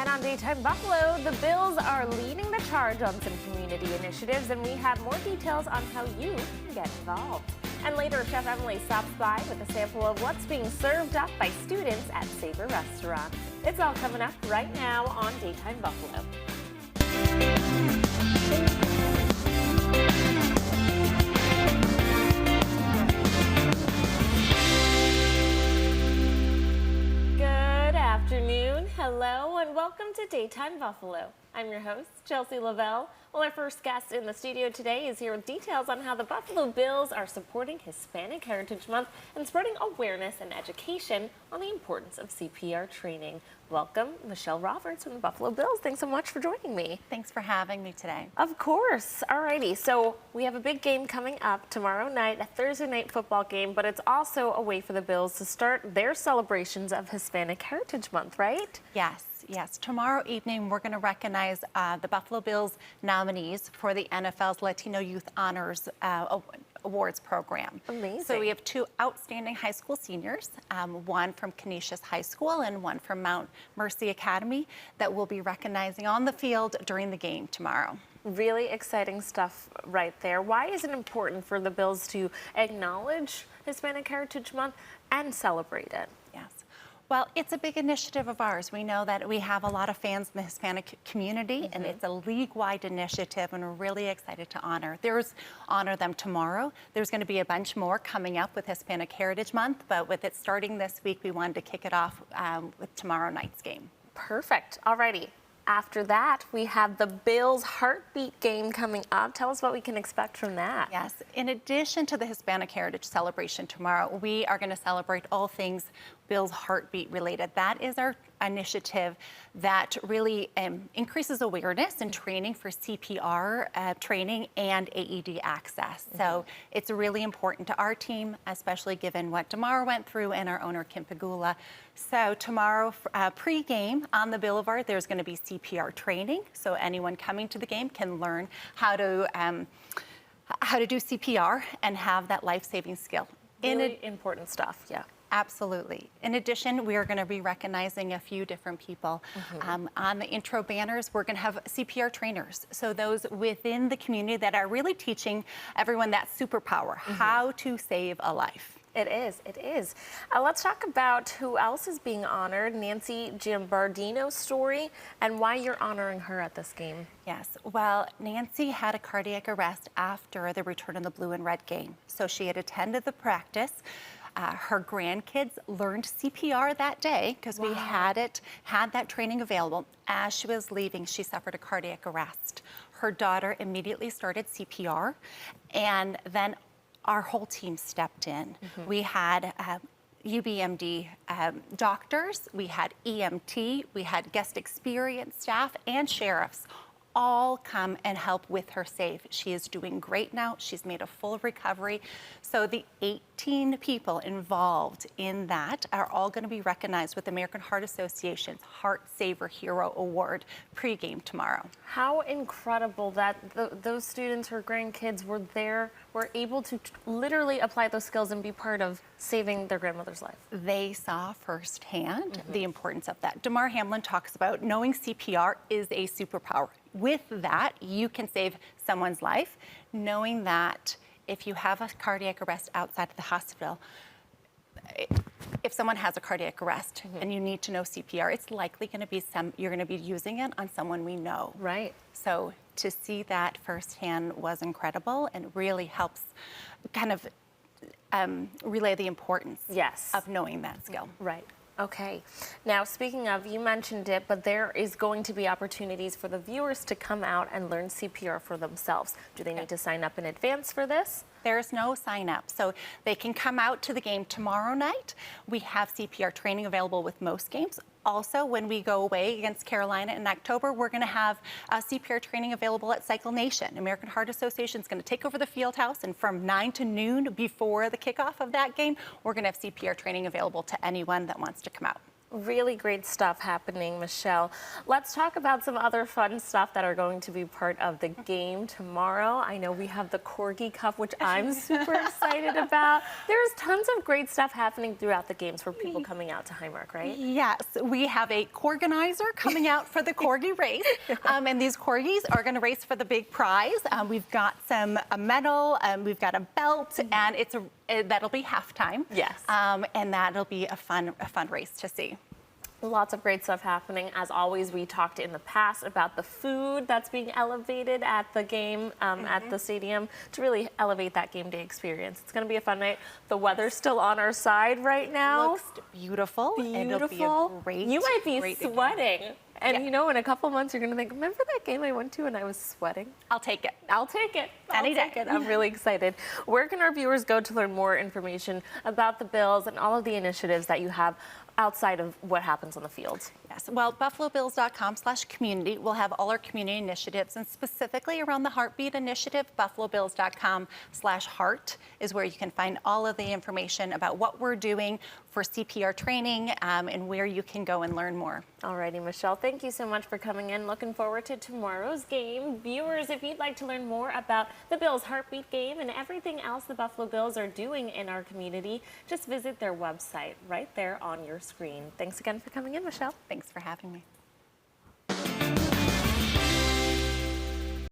And on Daytime Buffalo, the Bills are leading the charge on some community initiatives, and we have more details on how you can get involved. And later, Chef Emily stops by with a sample of what's being served up by students at Savor Restaurant. It's all coming up right now on Daytime Buffalo. Afternoon, hello, and welcome to Daytime Buffalo. I'm your host, Chelsea Lavelle. Well, our first guest in the studio today is here with details on how the Buffalo Bills are supporting Hispanic Heritage Month and spreading awareness and education on the importance of CPR training. Welcome, Michelle Roberts from the Buffalo Bills. Thanks so much for joining me. Thanks for having me today. Of course. Alrighty, so we have a big game coming up tomorrow night, a Thursday night football game, but it's also a way for the Bills to start their celebrations of Hispanic Heritage Month, right? Yes. Yes, tomorrow evening we're going to recognize the Buffalo Bills nominees for the NFL's Latino Youth Honors Awards program. Amazing. So we have two outstanding high school seniors, one from Canisius High School and one from Mount Mercy Academy, that we'll be recognizing on the field during the game tomorrow. Really exciting stuff right there. Why is it important for the Bills to acknowledge Hispanic Heritage Month and celebrate it? Yes. Well, it's a big initiative of ours. We know that we have a lot of fans in the Hispanic community, and it's a league-wide initiative, and we're really excited to honor them tomorrow. There's going to be a bunch more coming up with Hispanic Heritage Month, but with it starting this week, we wanted to kick it off with tomorrow night's game. Perfect. Alrighty. After that, we have the Bills Heartbeat game coming up. Tell us what we can expect from that. Yes. In addition to the Hispanic Heritage celebration tomorrow, we are going to celebrate all things Bills Heartbeat related. That is our initiative that really increases awareness and training for CPR training and AED access. So it's really important to our team, especially given what Damar went through and our owner, Kim Pagula. So tomorrow, pre-game on the Boulevard, there's going to be CPR training. So anyone coming to the game can learn how to do CPR and have that life-saving skill. Really important stuff, yeah. Absolutely. In addition, we are going to be recognizing a few different people. On the intro banners, we're going to have CPR trainers. So those within the community that are really teaching everyone that superpower, how to save a life. It is, it is. Let's talk about who else is being honored, Nancy Giambardino's story, and why you're honoring her at this game. Yes, well, Nancy had a cardiac arrest after the Return of the Blue and Red game. So she had attended the practice. Her grandkids learned CPR that day because we had that training available. As she was leaving, she suffered a cardiac arrest. Her daughter immediately started CPR, and then our whole team stepped in. We had UBMD doctors, we had EMT, we had guest experience staff and sheriffs all come and help with her save. She is doing great now. She's made a full recovery. So the 18 people involved in that are all going to be recognized with the American Heart Association's Heart Saver Hero Award pre-game tomorrow. How incredible that those students or grandkids were able to literally apply those skills and be part of saving their grandmother's life. They saw firsthand the importance of that. Damar Hamlin talks about knowing CPR is a superpower. With that, you can save someone's life, knowing that if you have a cardiac arrest outside of the hospital, if someone has a cardiac arrest and you need to know CPR, it's likely going to be you're going to be using it on someone we know. Right. So to see that firsthand was incredible and really helps kind of relay the importance of knowing that skill. Right. Okay. Now, speaking of, you mentioned it, but there is going to be opportunities for the viewers to come out and learn CPR for themselves. Do they need to sign up in advance for this? There's no sign up, so they can come out to the game tomorrow night. We have CPR training available with most games. Also, when we go away against Carolina in October, we're going to have CPR training available at Cycle Nation. American Heart Association is going to take over the field house, and from 9 to noon before the kickoff of that game, we're going to have CPR training available to anyone that wants to come out. Really great stuff happening, Michelle. Let's talk about some other fun stuff that are going to be part of the game tomorrow. I know we have the Corgi Cup, which I'm super excited about. There's tons of great stuff happening throughout the games for people coming out to Highmark, right? Yes, we have a Corganizer coming out for the Corgi race, and these Corgis are going to race for the big prize. We've got a medal, we've got a belt, and that'll be halftime. Yes. And that'll be a fun race to see. Lots of great stuff happening. As always, we talked in the past about the food that's being elevated at the game, at the stadium, to really elevate that game day experience. It's going to be a fun night. The weather's still on our side right now. Looks beautiful. Beautiful. It'll be a great, you might be great sweating. game. And you know, in a couple months, you're going to think, remember that game I went to and I was sweating? I'll take it. I'll take it. Any day. I'm really excited. Where can our viewers go to learn more information about the Bills and all of the initiatives that you have outside of what happens on the field? Yes, well, buffalobills.com/community will have all our community initiatives, and specifically around the Heartbeat Initiative, buffalobills.com/heart is where you can find all of the information about what we're doing for CPR training, and where you can go and learn more. Alrighty, Michelle, thank you so much for coming in. Looking forward to tomorrow's game. Viewers, if you'd like to learn more about the Bills Heartbeat game and everything else the Buffalo Bills are doing in our community, just visit their website right there on your screen. Thanks again for coming in, Michelle. Thanks for having me.